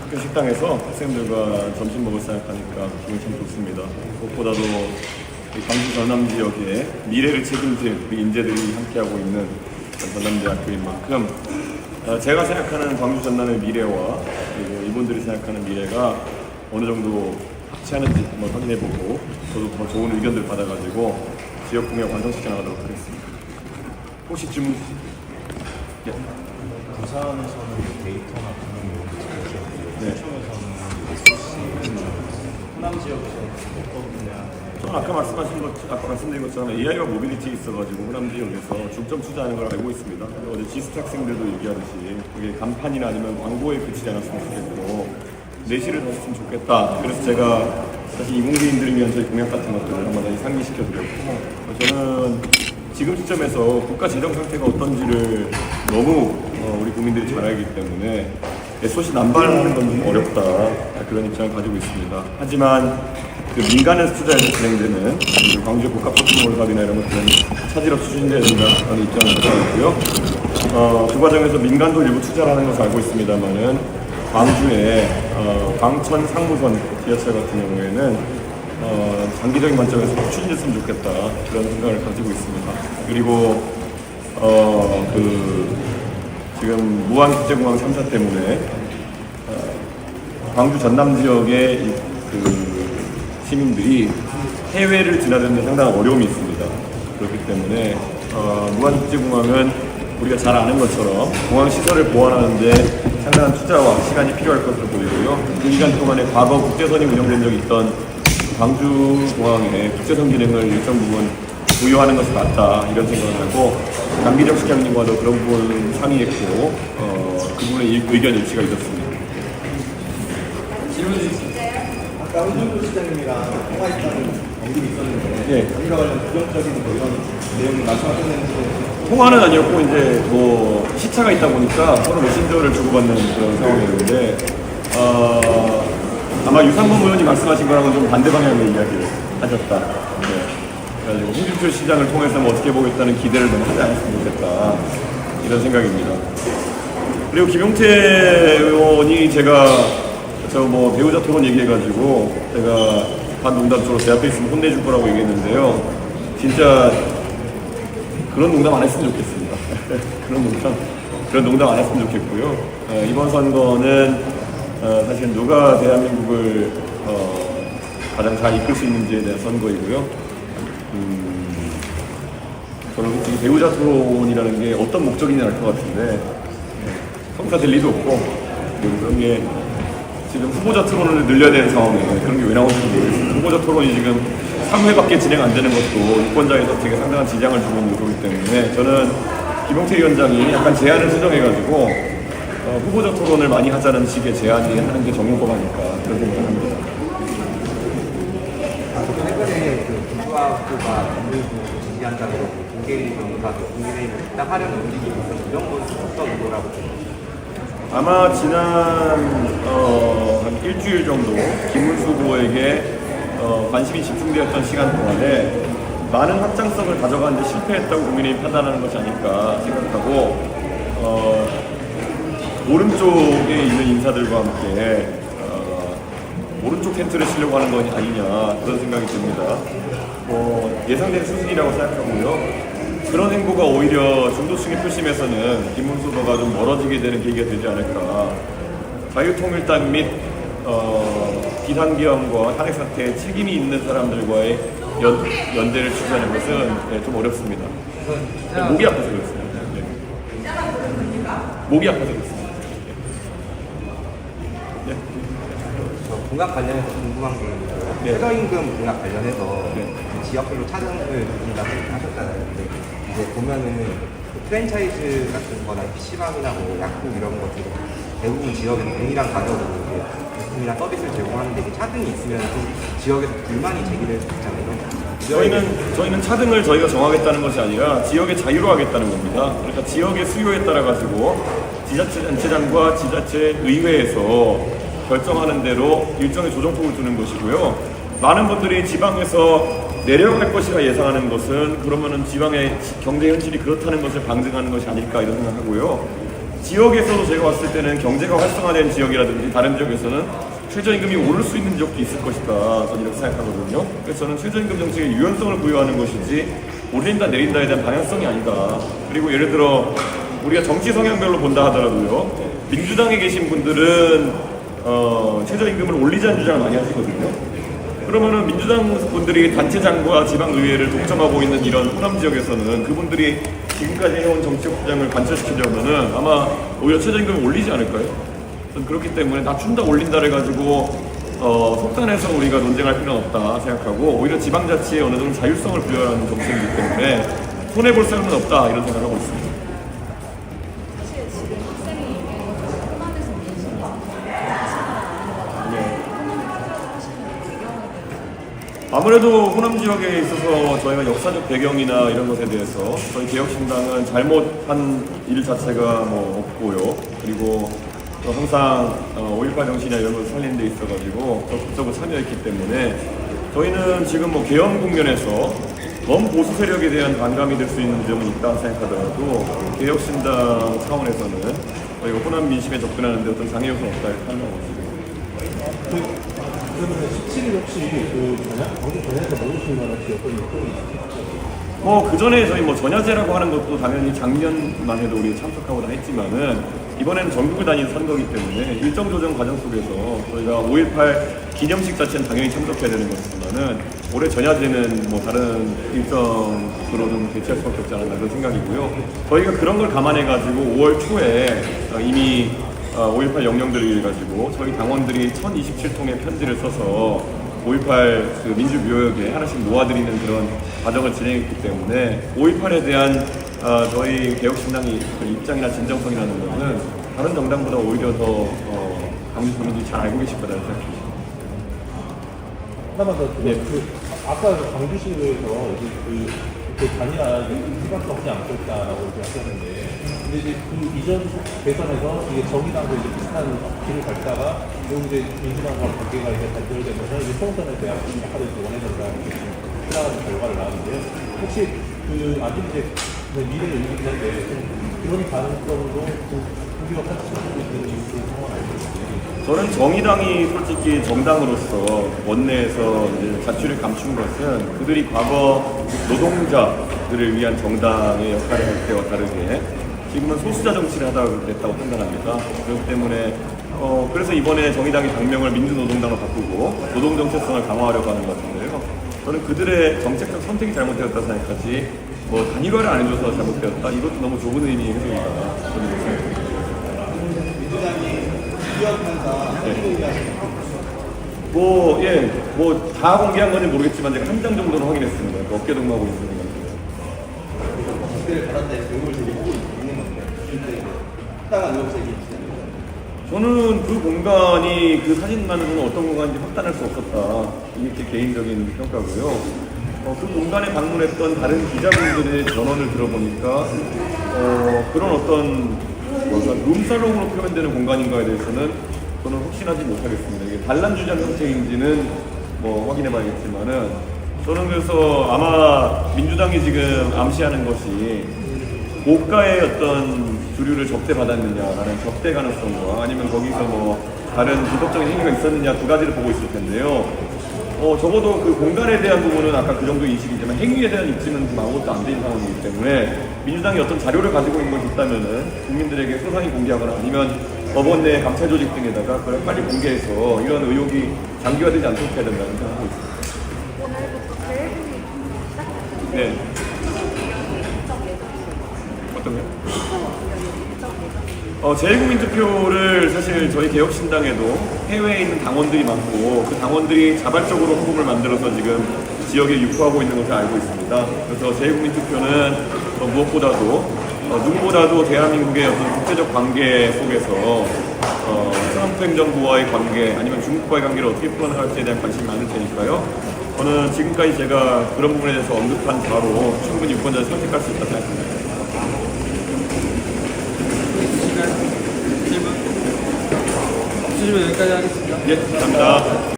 학교 식당에서 학생들과 점심 먹을 생각하니까 기분이 참 좋습니다. 무엇보다도 이 광주 전남 지역의 미래를 책임질 우리 인재들이 함께하고 있는 전남대학교인 만큼 제가 생각하는 광주 전남의 미래와 그리고 이분들이 생각하는 미래가 어느 정도 합치하는지 한번 확인해보고 저도 더 좋은 의견들 받아가지고 지역 공약 완성시켜 나가도록 하겠습니다. 혹시 질문 있으세요? 네. 부산에서는 데이터나 금융 이런 게 잘 지역이고 네. 충청에서는 SC, 호남 지역에서는 어떤 분야? 저는 아까 말씀드린 것처럼 AI와 모빌리티 있어가지고 호남 지역에서 중점 투자하는 걸 알고 있습니다. 어제 지스타 학생들도 얘기하듯이 그게 간판이나 아니면 광고에 그치지 않았으면 좋겠고 내실을 더 했으면 좋겠다. 그래서 제가 사실 이공계인들을 위한 저희 공약 같은 것들을 한번 다시 상기시켜드렸고 저는 지금 시점에서 국가 재정 상태가 어떤지를 너무 우리 국민들이 잘 알기 때문에 SOC 남발하는 건 좀 어렵다 그런 입장을 가지고 있습니다. 하지만 그 민간에서 투자해서 진행되는 광주 복합포트몰 사업이나 이런 것들은 차질 없이 추진돼야 된다는 입장을 가지고 있고요. 그 과정에서 민간도 일부 투자를 하는 것을 알고 있습니다만은 광주의 광천 상무선 지하철 같은 경우에는 장기적인 관점에서 추진됐으면 좋겠다 그런 생각을 가지고 있습니다. 그리고 지금 무안국제공항 3사 때문에 광주 전남 지역의 시민들이 해외를 지나다니는 상당한 어려움이 있습니다. 그렇기 때문에 무안국제공항은 우리가 잘 아는 것처럼 공항 시설을 보완하는데 상당한 투자와 시간이 필요할 것으로 보이고요. 그 기간 동안에 과거 국제선이 운영된 적이 있던 광주공항의 국제선 기능을 일정 부분 부여하는 것이 맞다 이런 생각을 하고 장기적 시장님과도 그런 부분을 상의했고 그 부분에 의견 일치가 있었습니다. 질문 드리겠습니다. 아까 홍준표 시장님이랑 통화했다는 언급이 있었는데 예. 거기가 관련 부정적인 이런 내용을 말씀하셨는데 통화는 아니었고 이제 뭐 시차가 있다 보니까 서로 메신저를 주고받는 그런 상황이었는데 아마 유상범 의원이 말씀하신 거랑은 좀 반대 방향의 이야기를 하셨다. 네. 그래가지고 홍준표 시장을 통해서 뭐 어떻게 보겠다는 기대를 너무 하지 않았으면 좋겠다 이런 생각입니다. 그리고 김용태 의원이 제가 배우자 토론 얘기해가지고 제가 반농담처럼 제 앞에 있으면 혼내줄 거라고 얘기했는데요. 진짜 그런 농담 안 했으면 좋겠습니다. 그런 농담 안 했으면 좋겠고요. 이번 선거는 사실 누가 대한민국을 가장 잘 이끌 수 있는지에 대한 선거이고요. 저는 솔직히 배우자 토론이라는 게 어떤 목적인지 알 것 같은데 성사 될 리도 없고 그리고 그런 게 지금 후보자 토론을 늘려야 되는 상황에 그런 게 왜 나오는지 모르겠어요. 후보자 토론이 지금 3회밖에 진행 안 되는 것도 유권자에서 되게 상당한 지장을 주고 있는 거기 때문에 저는 김용태 위원장이 약간 제안을 수정해가지고 후보자 토론을 많이 하자는 식의 제안이 하는 게 정용법 아닐까 그런 생각을 합니다. 최근에 국가학교가 건물부 지지한다고 공개가 국민의힘을 부탁하려는 움직임이 있어서 이런 건 어떤 의도라고 생각하세요? 아마 지난 한 일주일 정도 김문수 후보에게 관심이 집중되었던 시간 동안에 많은 확장성을 가져가는데 실패했다고 국민의힘이 판단하는 것이 아닐까 생각하고 오른쪽에 있는 인사들과 함께 오른쪽 텐트를 치려고 하는 건 아니냐 그런 생각이 듭니다. 예상된 수순이라고 생각하고요. 그런 행보가 오히려 중도층의 표심에서는 김문수 후보가 좀 멀어지게 되는 계기가 되지 않을까. 자유통일당 및 비상계엄과 탄핵 사태에 책임이 있는 사람들과의 연대를 추구하는 것은 좀 어렵습니다. 목이 아파서 그렇습니다. 목이 아파서 그렇습니다. 공약 관련해서 궁금한 게 있어요. 네. 최저임금 공약 관련해서 네. 지역별로 차등을 드린다고 하셨잖아요. 근데 이제 보면은 프랜차이즈 같은 거나 PC방이나 뭐 약국 이런 것들은 대부분 지역에서 동일한 가격으로 제품이나 서비스를 제공하는데 이게 차등이 있으면 좀 지역에서 불만이 제기될 수 있잖아요. 저희는 차등을 저희가 정하겠다는 것이 아니라 지역의 자유로 하겠다는 겁니다. 그러니까 지역의 수요에 따라 가지고 지자체단체장과 지자체 의회에서 결정하는 대로 일정의 조정폭을 두는 것이고요. 많은 분들이 지방에서 내려갈 것이라 예상하는 것은 그러면은 지방의 경제 현실이 그렇다는 것을 방증하는 것이 아닐까 이런 생각하고요. 지역에서도 제가 봤을 때는 경제가 활성화된 지역이라든지 다른 지역에서는 최저임금이 오를 수 있는 지역도 있을 것이다. 저는 이렇게 생각하거든요. 그래서 저는 최저임금 정책의 유연성을 부여하는 것이지 오른다 내린다에 대한 방향성이 아니다. 그리고 예를 들어 우리가 정치 성향별로 본다 하더라도요. 민주당에 계신 분들은 최저임금을 올리자는 주장을 많이 하시거든요. 그러면은 민주당 분들이 단체장과 지방의회를 독점하고 있는 이런 호남 지역에서는 그분들이 지금까지 해온 정치적 주장을 관철시키려면은 아마 오히려 최저임금을 올리지 않을까요? 저는 그렇기 때문에 낮춘다 올린다 해가지고 속단해서 우리가 논쟁할 필요는 없다 생각하고 오히려 지방자치에 어느 정도 자율성을 부여하는 정책이기 때문에 손해볼 사람은 없다 이런 생각을 하고 있습니다. 사실 지금 학생이 호남에서 민심이 아무래도 호남 지역에 있어서 저희가 역사적 배경이나 이런 것에 대해서 저희 개혁신당은 잘못한 일 자체가 뭐 없고요. 그리고 또 항상 5.18 정신이나 이런 것을 살리는 데 있어가지고 적극적으로 참여했기 때문에 저희는 지금 뭐 개헌 국면에서 너무 보수 세력에 대한 반감이 될 수 있는 점은 있다 생각하더라도 개혁신당 차원에서는 저희가 호남 민심에 접근하는 데 어떤 장애 요소는 없다 이렇게 판단하고 있습니다. 그러면 17일 혹시 광주 전에서 모르실 만한 어떤 일정이 있을까요? 그 전에 저희 뭐 전야제라고 하는 것도 당연히 작년만 해도 우리 참석하고 다 했지만은 이번에는 전국을 다니는 선거이기 때문에 일정 조정 과정 속에서 저희가 5.18 기념식 자체는 당연히 참석해야 되는 것이지만은 올해 전야제는 뭐 다른 일정으로 좀 대체할 수밖에 없지 않았나 그런 생각이고요. 저희가 그런 걸 감안해가지고 5월 초에 이미 5.18 영령들을 가지고 저희 당원들이 1027통의 편지를 써서 5.18 그 민주묘역에 하나씩 놓아드리는 그런 과정을 진행했기 때문에 5.18에 대한 저희 개혁신당의 입장이나 진정성이라는 것은 다른 정당보다 오히려 더 광주 주민들이 잘 알고 계실 거라고 생각합니다. 하나만 더. 네. 아까 광주시에서 그 단일화 수밖에 없지 않겠다라고 하셨는데, 근데 이제 그 이전 대선에서 이게 정의당도 이제 비슷한 길을 밟다가 이제 민주당과 관계가 이제 단절되면서 이제 총선에서 약간을 원해준다 이렇게 생각하는 결과를 나왔는데요. 혹시 아직 이제 미래를 의미긴 한데 그런 가능성도 우리가 같이 하고 있는 상황 아니겠습니까? 저는 정의당이 솔직히 정당으로서 원내에서 이제 자취를 감춘 것은 그들이 과거 노동자들을 위한 정당의 역할을 할 때와 다르게 지금은 소수자 정치를 하다가 그랬다고 판단합니다. 그렇기 때문에 그래서 이번에 정의당이 당명을 민주노동당으로 바꾸고 노동 정체성을 강화하려고 하는 것 같은데요. 저는 그들의 정책적 선택이 잘못되었다 생각하지 뭐 단일화를 안 해줘서 잘못되었다 이것도 너무 좁은 의미의 해석이다. 저는 그렇게 생각합니다. 민주당이 기업판사 다 공개한 건지 모르겠지만 제가 한 장 정도는 확인했습니다. 어깨 동무하고 있습니다. 국대를 받았다 해서 요금을 드리고 있는 건데 근데 합당한 의혹색이 있어요. 저는 그 공간이 그 사진만으로는 어떤 공간인지 확단할 수 없었다. 이게 제 개인적인 평가고요. 그 공간에 방문했던 다른 기자분들의 전언을 들어보니까 그런 어떤 룸살롱으로 표현되는 공간인가에 대해서는 저는 확신하지 못하겠습니다. 이게 단란주장 형태인지는 뭐 확인해봐야겠지만은 저는 그래서 아마 민주당이 지금 암시하는 것이 고가의 어떤 주류를 접대받았느냐라는 접대 가능성과 아니면 거기서 뭐 다른 불법적인 행위가 있었느냐 두 가지를 보고 있을 텐데요. 적어도 그 공간에 대한 부분은 아까 그 정도 인식이지만 행위에 대한 입증은 지금 아무것도 안 된 상황이기 때문에 민주당이 어떤 자료를 가지고 있는 것이 있다면은 국민들에게 소상히 공개하거나 아니면 법원 내 감찰 조직 등에다가 그걸 빨리 공개해서 이런 의혹이 장기화되지 않도록 해야 된다는 생각하고 있습니다. 오늘부터 대회분이 시작됩니다. 네. 어떤 거요? 재외국민 투표를 사실 저희 개혁신당에도 해외에 있는 당원들이 많고 그 당원들이 자발적으로 후보를 만들어서 지금 지역에 유포하고 있는 것을 알고 있습니다. 그래서 재외국민 투표는 무엇보다도 누구보다도 대한민국의 어떤 국제적 관계 속에서 트럼프 행정부와의 관계 아니면 중국과의 관계를 어떻게 풀어나갈지에 대한 관심이 많을 테니까요. 저는 지금까지 제가 그런 부분에 대해서 언급한 바로 충분히 유권자를 선택할 수 있다고 생각합니다. 질문 여기까지 하겠습니다. 예, 감사합니다.